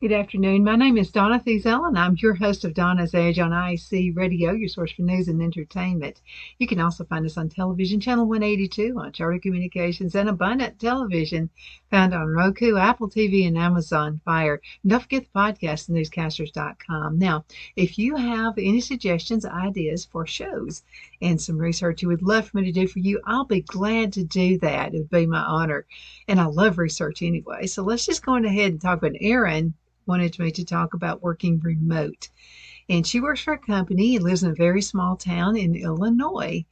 Good afternoon. My name is Donna Feazell, and I'm your host of Donna's Edge on IC Radio, your source for news and entertainment. You can also find us on television, channel 182, on Charter Communications and Abundant Television, found on Roku, Apple TV, and Amazon Fire. And don't forget the podcast, newscasters.com. Now, if you have any suggestions, ideas for shows, and some research you would love for me to do for you, I'll be glad to do that. It would be my honor. And I love research anyway. So let's just go on ahead and talk about Erin wanted me to talk about working remote. And she works for a company and lives in a very small town in Illinois.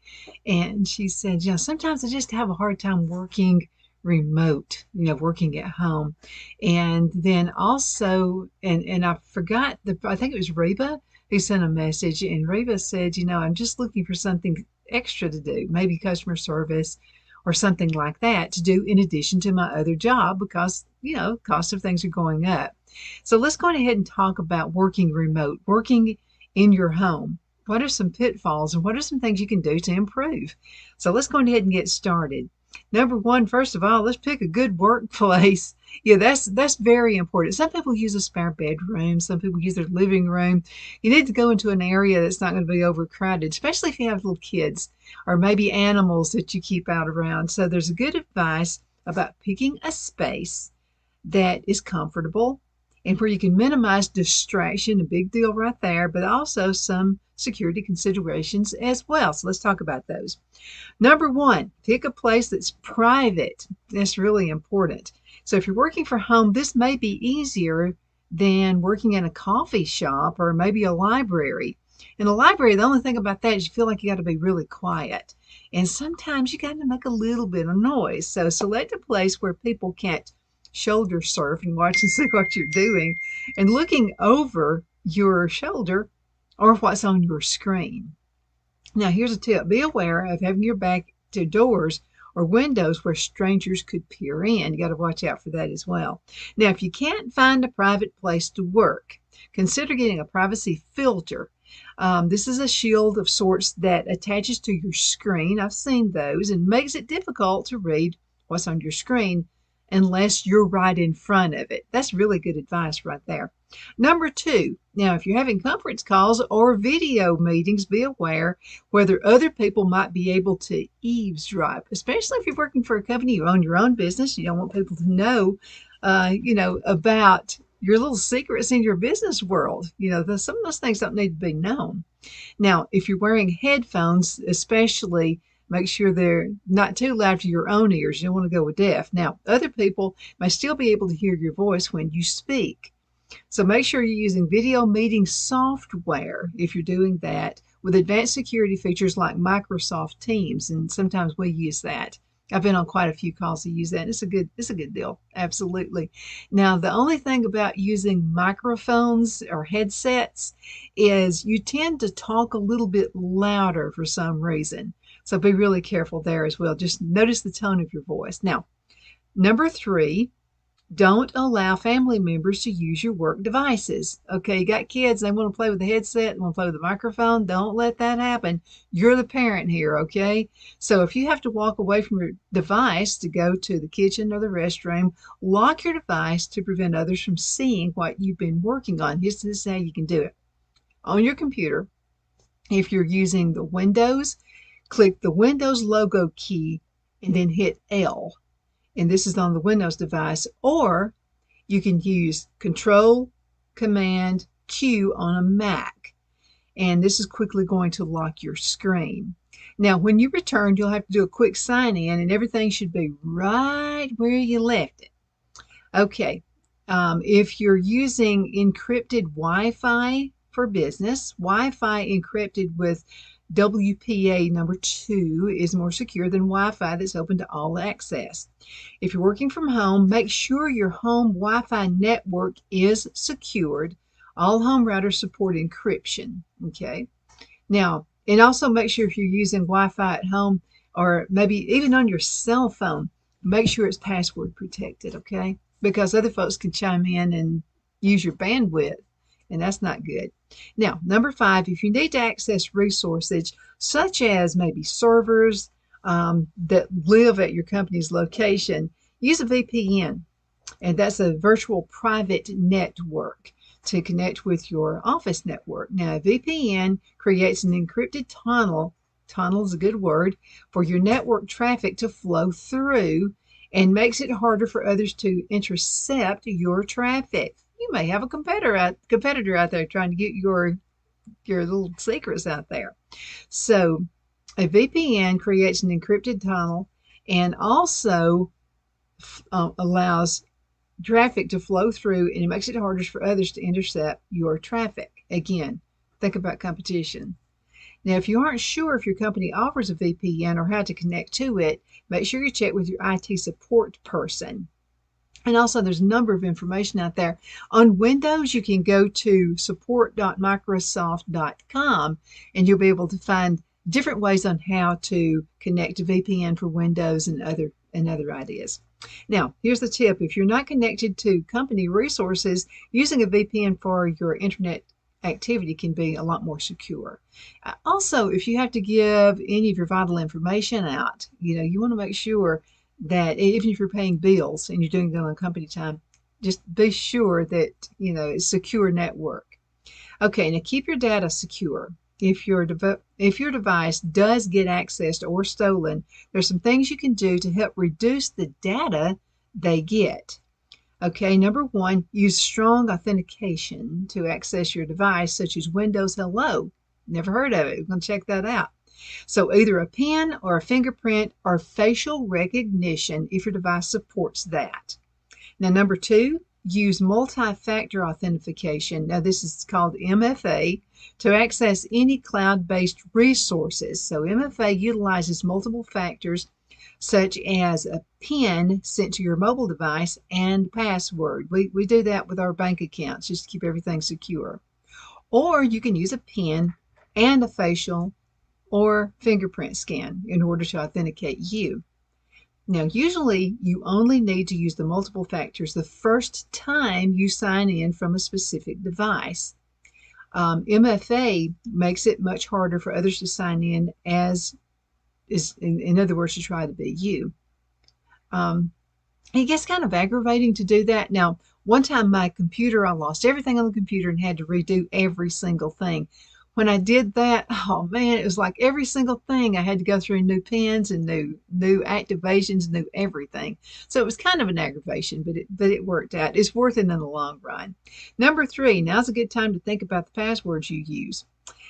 And she said, sometimes I just have a hard time working remote, working at home. And then also, and I forgot, I think it was Reba who sent a message. And Reba said, I'm just looking for something extra to do, maybe customer service or something like that to do in addition to my other job because, cost of things are going up. So let's go ahead and talk about working remote, working in your home. What are some pitfalls and what are some things you can do to improve? So let's go ahead and get started. Number one, first of all, let's pick a good workplace. Yeah, that's very important. Some people use a spare bedroom. Some people use their living room. You need to go into an area that's not going to be overcrowded, especially if you have little kids or maybe animals that you keep out around. So there's a good advice about picking a space that is comfortable and where you can minimize distraction, a big deal right there, but also some security considerations as well. So let's talk about those. Number one, pick a place that's private. That's really important. So if you're working from home, this may be easier than working in a coffee shop or maybe a library. In a library, the only thing about that is you feel like you got to be really quiet. And sometimes you got to make a little bit of noise. So select a place where people can't shoulder surf and watch and see what you're doing and looking over your shoulder or what's on your screen. Now, here's a tip. Be aware of having your back to doors or windows where strangers could peer in. You got to watch out for that as well. Now, if you can't find a private place to work, consider getting a privacy filter. This is a shield of sorts that attaches to your screen. I've seen those and makes it difficult to read what's on your screen unless you're right in front of it. That's really good advice right there. Number two, now if you're having conference calls or video meetings, be aware whether other people might be able to eavesdrop, especially if you're working for a company, you own your own business, you don't want people to know, about your little secrets in your business world. Some of those things don't need to be known. Now, if you're wearing headphones, especially, make sure they're not too loud to your own ears. You don't want to go with deaf. Now, other people may still be able to hear your voice when you speak. So make sure you're using video meeting software if you're doing that with advanced security features like Microsoft Teams. And sometimes we use that. I've been on quite a few calls to use that. It's a good deal. Absolutely. Now, the only thing about using microphones or headsets is you tend to talk a little bit louder for some reason. So be really careful there as well. Just notice the tone of your voice. Now, number three, don't allow family members to use your work devices. Okay, you got kids, they want to play with the headset, they want to play with the microphone. Don't let that happen. You're the parent here, okay? So if you have to walk away from your device to go to the kitchen or the restroom, lock your device to prevent others from seeing what you've been working on. This is how you can do it. On your computer, if you're using the Windows, click the Windows logo key and then hit L. And this is on the Windows device, or you can use Control, Command, Q on a Mac. And this is quickly going to lock your screen. Now, when you return, you'll have to do a quick sign in and everything should be right where you left it. Okay, if you're using encrypted Wi-Fi for business, Wi-Fi encrypted with WPA number 2 is more secure than Wi-Fi that's open to all access. If you're working from home, make sure your home Wi-Fi network is secured. All home routers support encryption. Okay. Now, and also make sure if you're using Wi-Fi at home or maybe even on your cell phone, make sure it's password protected. Okay. Because other folks can chime in and use your bandwidth, and that's not good. Now, number 5, if you need to access resources such as maybe servers that live at your company's location, use a VPN. And that's a virtual private network to connect with your office network. Now, a VPN creates an encrypted tunnel is a good word, for your network traffic to flow through and makes it harder for others to intercept your traffic. You may have a competitor out there trying to get your little secrets out there. So a VPN creates an encrypted tunnel and also allows traffic to flow through, and it makes it harder for others to intercept your traffic. Again, think about competition. Now, if you aren't sure if your company offers a VPN or how to connect to it, make sure you check with your IT support person. And also, there's a number of information out there. On Windows, you can go to support.microsoft.com and you'll be able to find different ways on how to connect to VPN for Windows and other ideas. Now, here's the tip. If you're not connected to company resources, using a VPN for your internet activity can be a lot more secure. Also, if you have to give any of your vital information out, you want to make sure that even if you're paying bills and you're doing them on company time, just be sure that it's secure network. Okay, now keep your data secure. If your device does get accessed or stolen, there's some things you can do to help reduce the data they get. Okay, number one, use strong authentication to access your device, such as Windows Hello. Never heard of it. We're going to check that out. So either a PIN or a fingerprint or facial recognition if your device supports that. Now, number two, use multi-factor authentication. Now, this is called MFA to access any cloud-based resources. So MFA utilizes multiple factors such as a PIN sent to your mobile device and password. We do that with our bank accounts just to keep everything secure. Or you can use a PIN and a facial or fingerprint scan in order to authenticate you. Now, usually you only need to use the multiple factors the first time you sign in from a specific device. MFA makes it much harder for others to sign in, as is, in other words, to try to be you. It gets kind of aggravating to do that. Now, one time I lost everything on the computer and had to redo every single thing. When I did that, oh man, it was like every single thing I had to go through new pins and new activations, new everything. So it was kind of an aggravation, but it worked out. It's worth it in the long run. Number three, now's a good time to think about the passwords you use.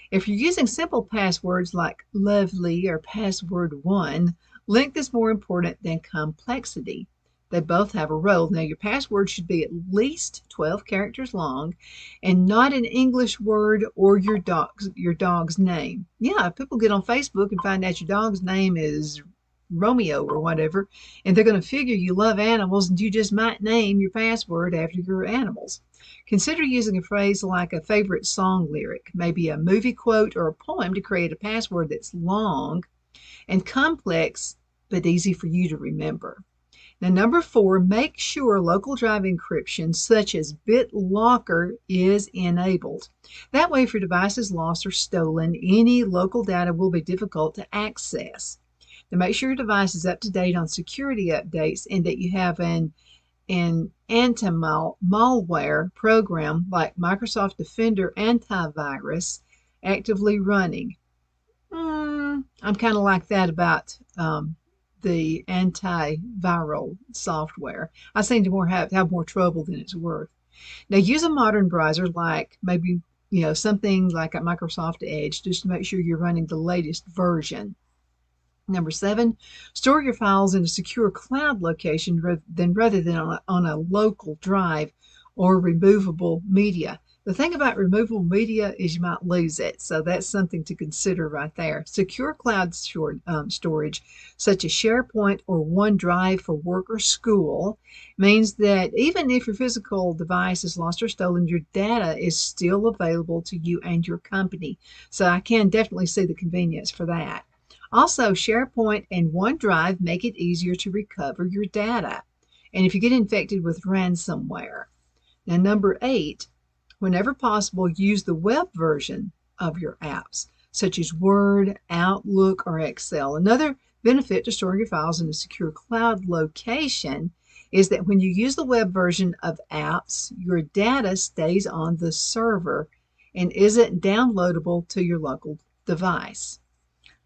If you're using simple passwords like lovely or password one, length is more important than complexity. They both have a role. Now, your password should be at least 12 characters long and not an English word or your dog's name. Yeah, people get on Facebook and find out your dog's name is Romeo or whatever, and they're going to figure you love animals and you just might name your password after your animals. Consider using a phrase like a favorite song lyric, maybe a movie quote or a poem, to create a password that's long and complex but easy for you to remember. Now, number four, make sure local drive encryption such as BitLocker is enabled. That way, if your device is lost or stolen, any local data will be difficult to access. Now, make sure your device is up to date on security updates and that you have an anti-malware program like Microsoft Defender Antivirus actively running. I'm kind of like that about the antiviral software. I seem to have more trouble than it's worth. Now, use a modern browser like maybe something like a Microsoft Edge just to make sure you're running the latest version. Number seven, store your files in a secure cloud location rather than on a local drive or removable media. The thing about removable media is you might lose it, so that's something to consider right there. Secure cloud storage, such as SharePoint or OneDrive for work or school, means that even if your physical device is lost or stolen, your data is still available to you and your company. So I can definitely see the convenience for that. Also, SharePoint and OneDrive make it easier to recover your data, and if you get infected with ransomware. Now, number eight, whenever possible, use the web version of your apps, such as Word, Outlook, or Excel. Another benefit to storing your files in a secure cloud location is that when you use the web version of apps, your data stays on the server and isn't downloadable to your local device.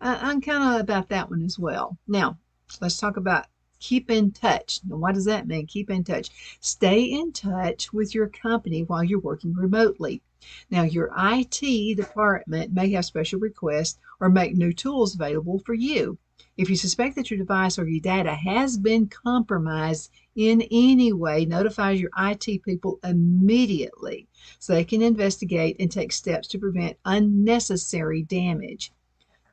I'm kind of about that one as well. Now, let's talk about keep in touch. Now, what does that mean? Keep in touch. Stay in touch with your company while you're working remotely. Now, your IT department may have special requests or make new tools available for you. If you suspect that your device or your data has been compromised in any way, notify your IT people immediately so they can investigate and take steps to prevent unnecessary damage.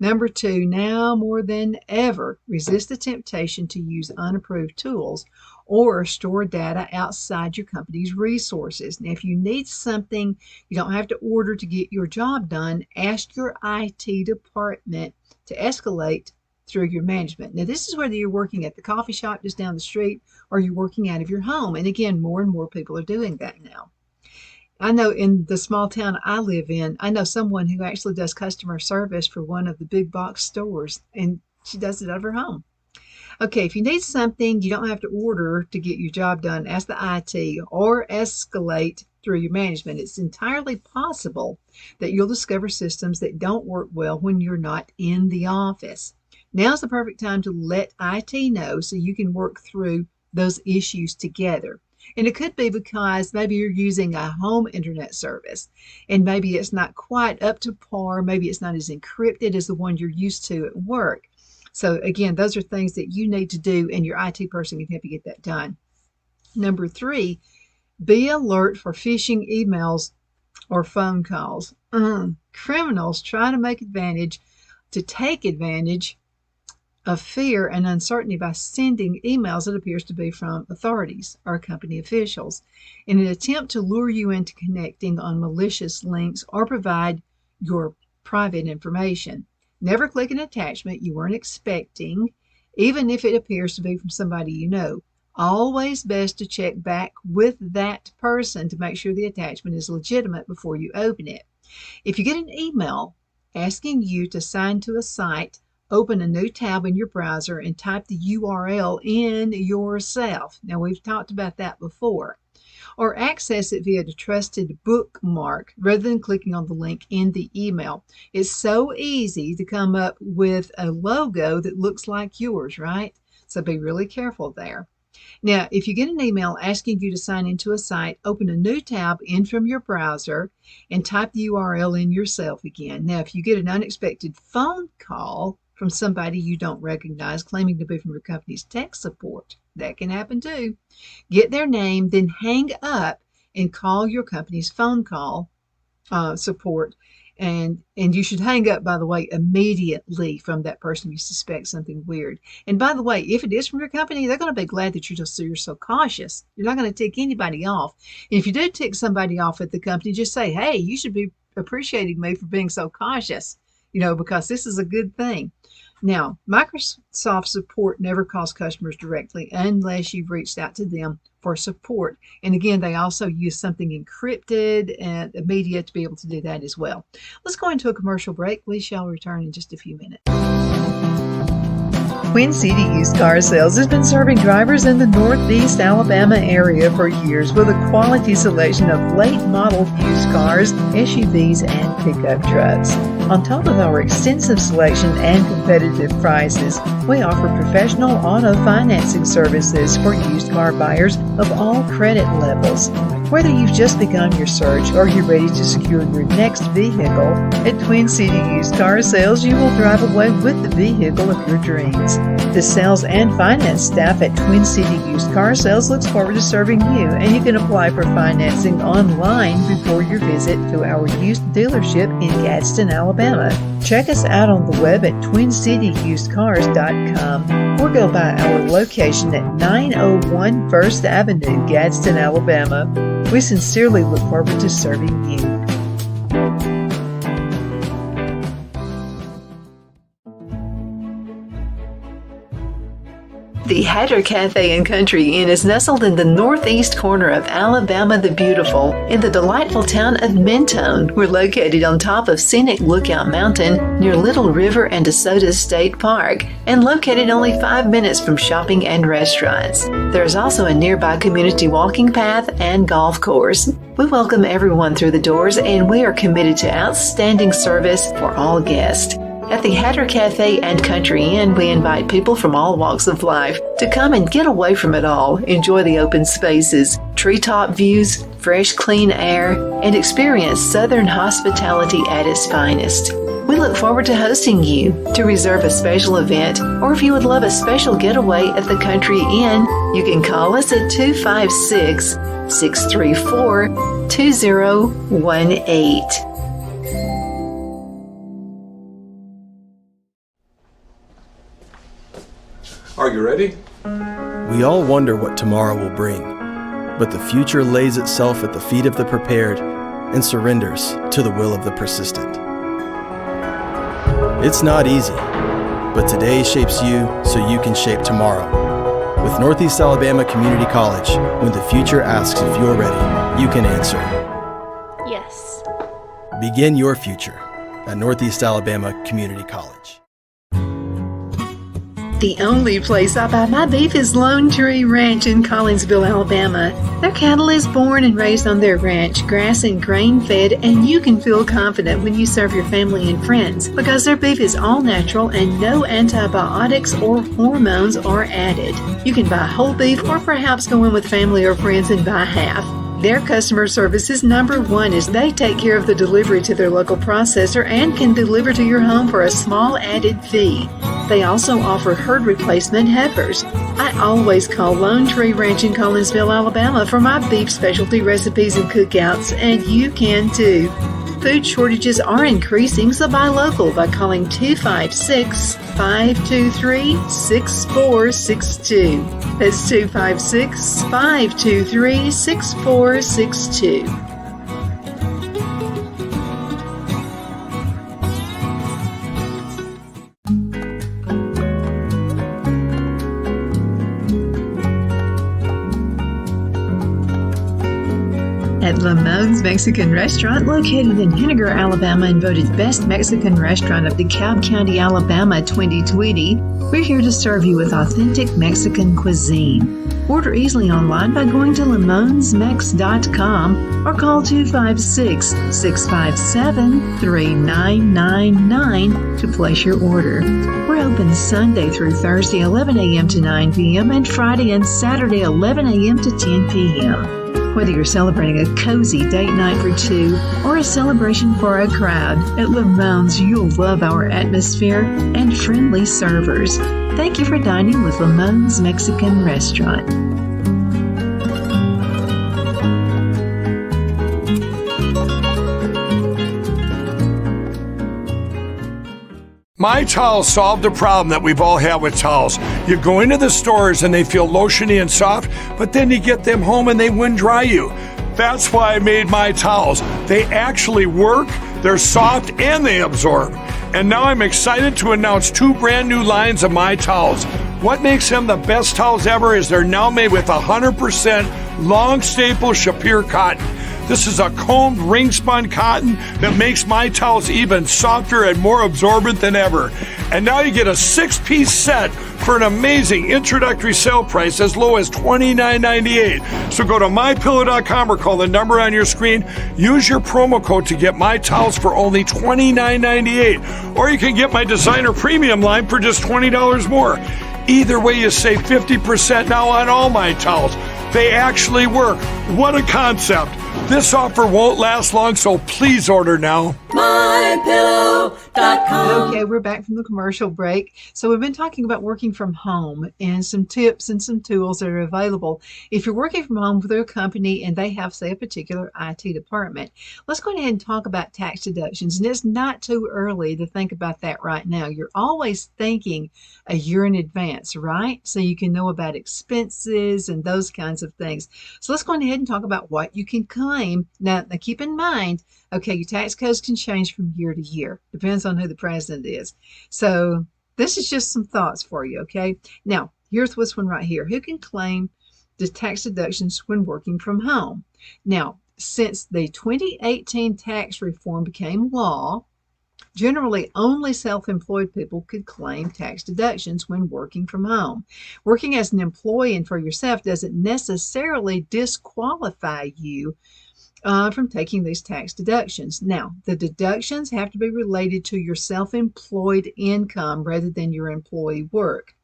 Number 2, now more than ever, resist the temptation to use unapproved tools or store data outside your company's resources. Now, if you need something you don't have to order to get your job done, ask your IT department to escalate through your management. Now, this is whether you're working at the coffee shop just down the street or you're working out of your home. And again, more and more people are doing that now. I know in the small town I live in, I know someone who actually does customer service for one of the big box stores, and she does it out of her home. Okay, if you need something you don't have to order to get your job done, ask the IT or escalate through your management. It's entirely possible that you'll discover systems that don't work well when you're not in the office. Now's the perfect time to let IT know so you can work through those issues together. And it could be because maybe you're using a home internet service and maybe it's not quite up to par. Maybe it's not as encrypted as the one you're used to at work. So again, those are things that you need to do and your IT person can help you get that done. Number 3, be alert for phishing emails or phone calls. Criminals try to take advantage of fear and uncertainty by sending emails that appears to be from authorities or company officials in an attempt to lure you into connecting on malicious links or provide your private information. Never click an attachment you weren't expecting, even if it appears to be from somebody you know. Always best to check back with that person to make sure the attachment is legitimate before you open it. If you get an email asking you to sign to a site, open a new tab in your browser and type the URL in yourself. Now, we've talked about that before. Or access it via the trusted bookmark rather than clicking on the link in the email. It's so easy to come up with a logo that looks like yours, right? So be really careful there. Now, if you get an email asking you to sign into a site, open a new tab in from your browser and type the URL in yourself again. Now, if you get an unexpected phone call from somebody you don't recognize claiming to be from your company's tech support, that can happen too. Get their name, then hang up and call your company's phone call support. And you should hang up, by the way, immediately from that person you suspect something weird. And by the way, if it is from your company, they're going to be glad that you're so cautious. You're not going to tick anybody off. And if you do tick somebody off at the company, just say, hey, you should be appreciating me for being so cautious, because this is a good thing. Now, Microsoft support never calls customers directly unless you've reached out to them for support. And again, they also use something encrypted and media to be able to do that as well. Let's go into a commercial break. We shall return in just a few minutes. Twin City Used Car Sales has been serving drivers in the Northeast Alabama area for years with a quality selection of late model used cars, SUVs, and pickup trucks. On top of our extensive selection and competitive prices, we offer professional auto financing services for used car buyers of all credit levels. Whether you've just begun your search or you're ready to secure your next vehicle, at Twin City Used Car Sales, you will drive away with the vehicle of your dreams. The sales and finance staff at Twin City Used Car Sales looks forward to serving you, and you can apply for financing online before your visit to our used dealership in Gadsden, Alabama. Check us out on the web at twincityusedcars.com or go by our location at 901 First Avenue, Gadsden, Alabama. We sincerely look forward to serving you. The Hatter Cafe and Country Inn is nestled in the northeast corner of Alabama the Beautiful in the delightful town of Mentone. We're located on top of scenic Lookout Mountain near Little River and DeSoto State Park and located only 5 minutes from shopping and restaurants. There is also a nearby community walking path and golf course. We welcome everyone through the doors and we are committed to outstanding service for all guests. At the Hatter Cafe and Country Inn, we invite people from all walks of life to come and get away from it all, enjoy the open spaces, treetop views, fresh, clean air, and experience Southern hospitality at its finest. We look forward to hosting you. To reserve a special event, or if you would love a special getaway at the Country Inn, you can call us at 256-634-2018. Are you ready? We all wonder what tomorrow will bring, but the future lays itself at the feet of the prepared and surrenders to the will of the persistent. It's not easy, but today shapes you so you can shape tomorrow. With Northeast Alabama Community College, when the future asks if you're ready, you can answer yes. Begin your future at Northeast Alabama Community College. The only place I buy my beef is Lone Tree Ranch in Collinsville, Alabama. Their cattle is born and raised on their ranch, grass and grain fed, and you can feel confident when you serve your family and friends because their beef is all natural and no antibiotics or hormones are added. You can buy whole beef or perhaps go in with family or friends and buy half. Their customer service is number one as they take care of the delivery to their local processor and can deliver to your home for a small added fee. They also offer herd replacement heifers. I always call Lone Tree Ranch in Collinsville, Alabama for my beef specialty recipes and cookouts, and you can too. Food shortages are increasing, so buy local by calling 256-523-6462. That's 256-523-6462. At Lamone's Mexican Restaurant, located in Henniger, Alabama, and voted Best Mexican Restaurant of DeKalb County, Alabama 2020, we're here to serve you with authentic Mexican cuisine. Order easily online by going to lamonsmex.com or call 256-657-3999 to place your order. We're open Sunday through Thursday 11 a.m. to 9 p.m. and Friday and Saturday 11 a.m. to 10 p.m. Whether you're celebrating a cozy date night for two or a celebration for a crowd, at Lamone's you'll love our atmosphere and friendly servers. Thank you for dining with Lamone's Mexican Restaurant. My Towels solved a problem that we've all had with towels. You go into the stores and they feel lotiony and soft, but then you get them home and they wind dry you. That's why I made My Towels. They actually work, they're soft, and they absorb. And now I'm excited to announce 2 brand new lines of My Towels. What makes them the best towels ever is they're now made with 100% long staple Shapir cotton. This is a combed ring-spun cotton that makes My Towels even softer and more absorbent than ever. And now you get a 6-piece set for an amazing introductory sale price as low as $29.98. So go to MyPillow.com or call the number on your screen. Use your promo code to get My Towels for only $29.98. Or you can get my designer premium line for just $20 more. Either way, you save 50% now on all My Towels. They actually work. What a concept. This offer won't last long, so please order now. MyPillow.com. Okay, we're back from the commercial break. So we've been talking about working from home and some tips and some tools that are available. If you're working from home with a company and they have, say, a particular IT department, let's go ahead and talk about tax deductions. And it's not too early to think about that right now. You're always thinking a year in advance, right? So you can know about expenses and those kinds of things. So let's go ahead and talk about what you can claim. Now keep in mind, okay, your tax codes can change from year to year. Depends on who the president is. So this is just some thoughts for you, okay? Now, here's this one right here. Who can claim the tax deductions when working from home? Now, since the 2018 tax reform became law, generally only self-employed people could claim tax deductions when working from home. Working as an employee and for yourself doesn't necessarily disqualify you from taking these tax deductions. Now, the deductions have to be related to your self-employed income rather than your employee work.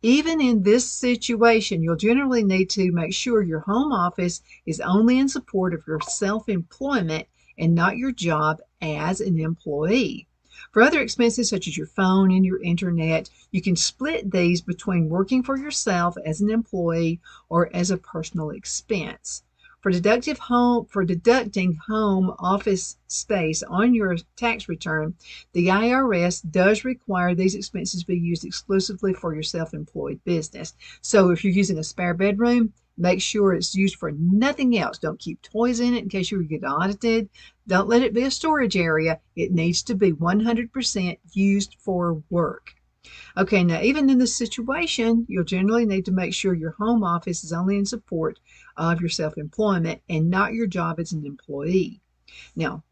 Even in this situation, you'll generally need to make sure your home office is only in support of your self-employment and not your job as an employee. For other expenses such as your phone and your internet, you can split these between working for yourself as an employee or as a personal expense. For deducting home office space on your tax return, the IRS does require these expenses be used exclusively for your self-employed business. So if you're using a spare bedroom, make sure it's used for nothing else. Don't keep toys in it in case you get audited. Don't let it be a storage area. It needs to be 100% used for work. Okay, now even in this situation, you'll generally need to make sure your home office is only in support of your self-employment and not your job as an employee. Now,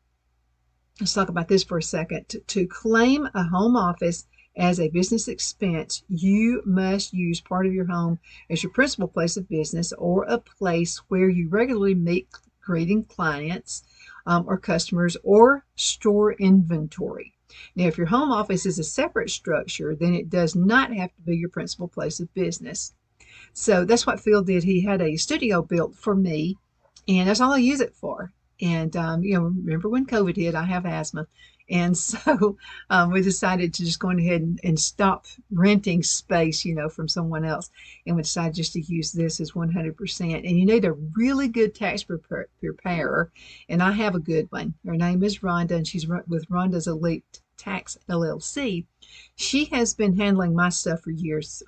let's talk about this for a second. To claim a home office as a business expense, you must use part of your home as your principal place of business or a place where you regularly meet greeting clients or customers or store inventory. Now, if your home office is a separate structure, then it does not have to be your principal place of business. So that's what Phil did. He had a studio built for me, and that's all I use it for. And, remember when COVID hit, I have asthma. And so we decided to just go ahead and stop renting space, from someone else. And we decided just to use this as 100%. And you need a really good tax preparer. And I have a good one. Her name is Rhonda, and she's with Rhonda's Elite Tax LLC. She has been handling my stuff for years,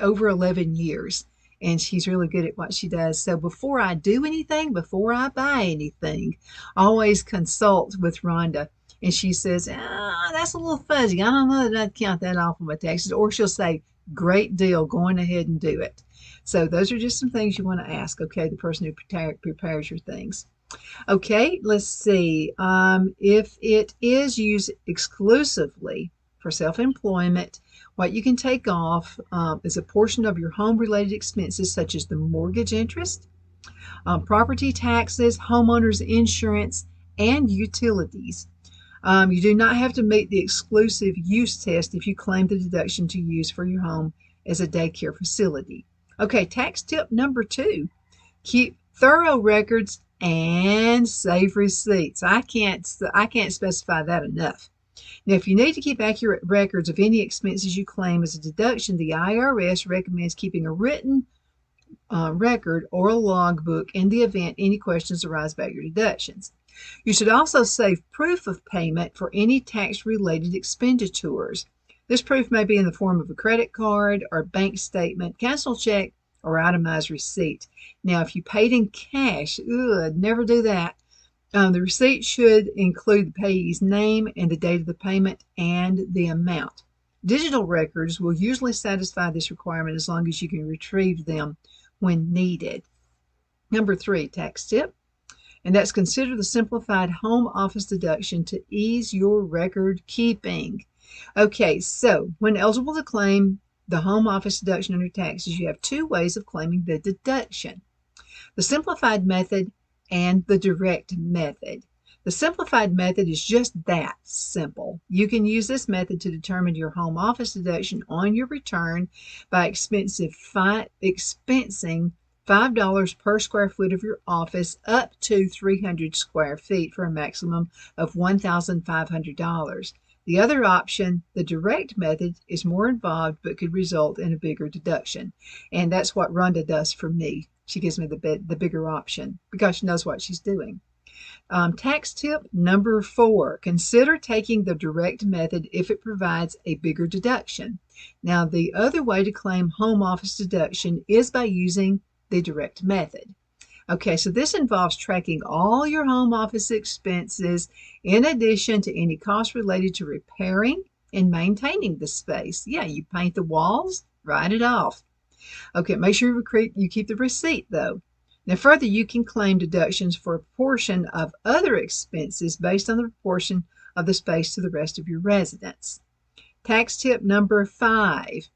over 11 years. And she's really good at what she does. So before I do anything, before I buy anything, I always consult with Rhonda. And she says, that's a little fuzzy. I don't know that I'd count that off on my taxes. Or she'll say, great deal, going ahead and do it. So those are just some things you want to ask, okay, the person who prepares your things. Okay, let's see. If it is used exclusively for self-employment, what you can take off is a portion of your home-related expenses such as the mortgage interest, property taxes, homeowners insurance, and utilities. You do not have to meet the exclusive use test if you claim the deduction to use for your home as a daycare facility. Okay, tax tip number 2, keep thorough records and save receipts. I can't specify that enough. Now, if you need to keep accurate records of any expenses you claim as a deduction, the IRS recommends keeping a written record or a logbook in the event any questions arise about your deductions. You should also save proof of payment for any tax-related expenditures. This proof may be in the form of a credit card or bank statement, cancel check, or itemized receipt. Now, if you paid in cash, never do that. The receipt should include the payee's name and the date of the payment and the amount. Digital records will usually satisfy this requirement as long as you can retrieve them when needed. Number 3, tax tip, and that's consider the simplified home office deduction to ease your record keeping. Okay, so when eligible to claim the home office deduction under taxes, you have 2 ways of claiming the deduction: the simplified method and the direct method. The simplified method is just that simple. You can use this method to determine your home office deduction on your return by expensing $5 per square foot of your office up to 300 square feet for a maximum of $1,500. The other option, the direct method, is more involved but could result in a bigger deduction. And that's what Rhonda does for me. She gives me the bigger option because she knows what she's doing. Tax tip number 4, consider taking the direct method if it provides a bigger deduction. Now, the other way to claim home office deduction is by using the direct method. Okay, so this involves tracking all your home office expenses in addition to any costs related to repairing and maintaining the space. Yeah, you paint the walls, write it off. Okay, make sure you keep the receipt though. Now, further, you can claim deductions for a portion of other expenses based on the proportion of the space to the rest of your residence. Tax tip number 5.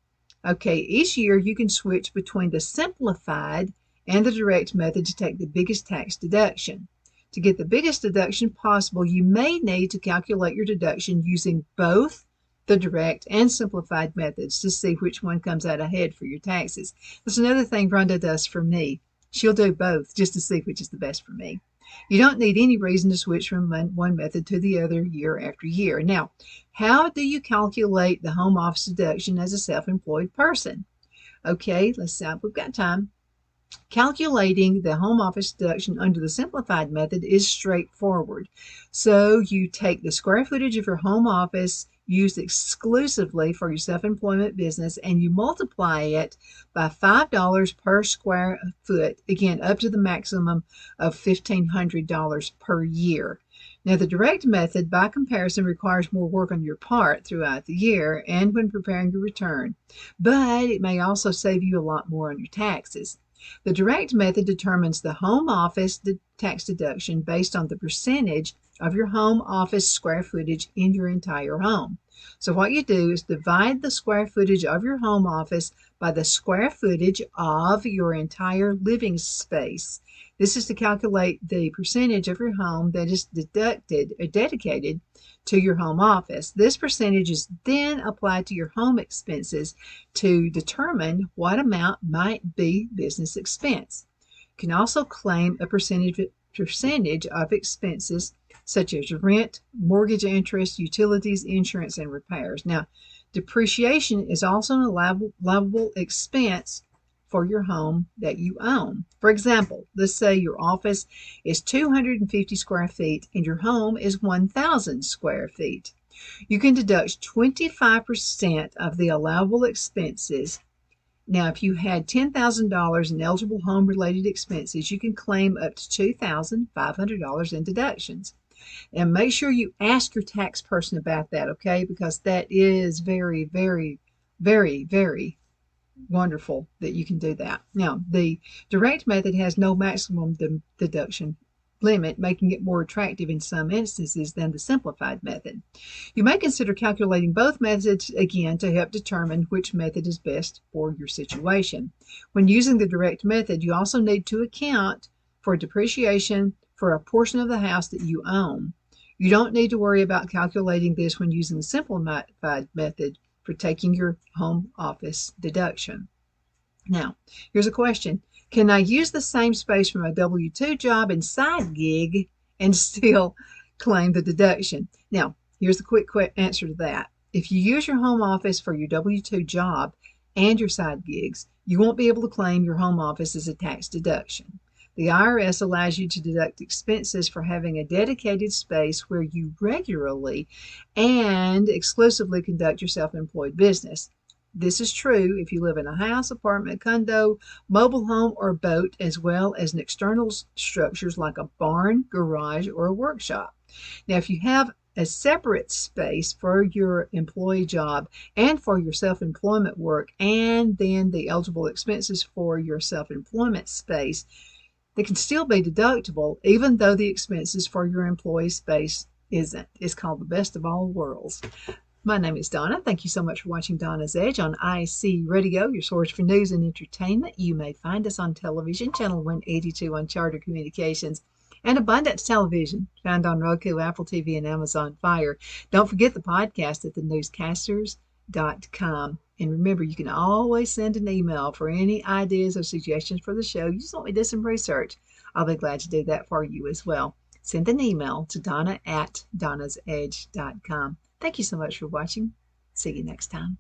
Okay, each year you can switch between the simplified and the direct method to take the biggest tax deduction. To get the biggest deduction possible, you may need to calculate your deduction using both the direct and simplified methods to see which one comes out ahead for your taxes. That's another thing Rhonda does for me. She'll do both just to see which is the best for me. You don't need any reason to switch from one method to the other year after year. Now, how do you calculate the home office deduction as a self-employed person? Okay, let's see if we've got time. Calculating the home office deduction under the simplified method is straightforward. So you take the square footage of your home office used exclusively for your self-employment business and you multiply it by $5 per square foot, again up to the maximum of $1,500 per year. Now, the direct method, by comparison, requires more work on your part throughout the year and when preparing your return, but it may also save you a lot more on your taxes. The direct method determines the home office tax deduction based on the percentage of your home office square footage in your entire home. So what you do is divide the square footage of your home office by the square footage of your entire living space. This is to calculate the percentage of your home that is dedicated to your home office. This percentage is then applied to your home expenses to determine what amount might be business expense. You can also claim a percentage of expenses such as rent, mortgage interest, utilities, insurance, and repairs. Now, depreciation is also an allowable expense for your home that you own. For example, let's say your office is 250 square feet and your home is 1,000 square feet. You can deduct 25% of the allowable expenses. Now, if you had $10,000 in eligible home-related expenses, you can claim up to $2,500 in deductions. And make sure you ask your tax person about that, okay? Because that is very, very, very, very wonderful that you can do that. Now, the direct method has no maximum deduction limit, making it more attractive in some instances than the simplified method. You may consider calculating both methods again to help determine which method is best for your situation. When using the direct method, you also need to account for depreciation for a portion of the house that you own. You don't need to worry about calculating this when using the simplified method for taking your home office deduction. Now, here's a question. Can I use the same space from a W-2 job and side gig and still claim the deduction? Now, here's the quick answer to that. If you use your home office for your W-2 job and your side gigs, you won't be able to claim your home office as a tax deduction. The IRS allows you to deduct expenses for having a dedicated space where you regularly and exclusively conduct your self-employed business. This is true if you live in a house, apartment, condo, mobile home, or boat, as well as in external structures like a barn, garage, or a workshop. Now, if you have a separate space for your employee job and for your self-employment work, and then the eligible expenses for your self-employment space, they can still be deductible, even though the expenses for your employee space isn't. It's called the best of all worlds. My name is Donna. Thank you so much for watching Donna's Edge on IC Radio, your source for news and entertainment. You may find us on television, channel 182 on Charter Communications, and Abundance Television, found on Roku, Apple TV, and Amazon Fire. Don't forget the podcast at thenewscasters.com. And remember, you can always send an email for any ideas or suggestions for the show. You just want me to do some research. I'll be glad to do that for you as well. Send an email to Donna at donnasedge.com. Thank you so much for watching. See you next time.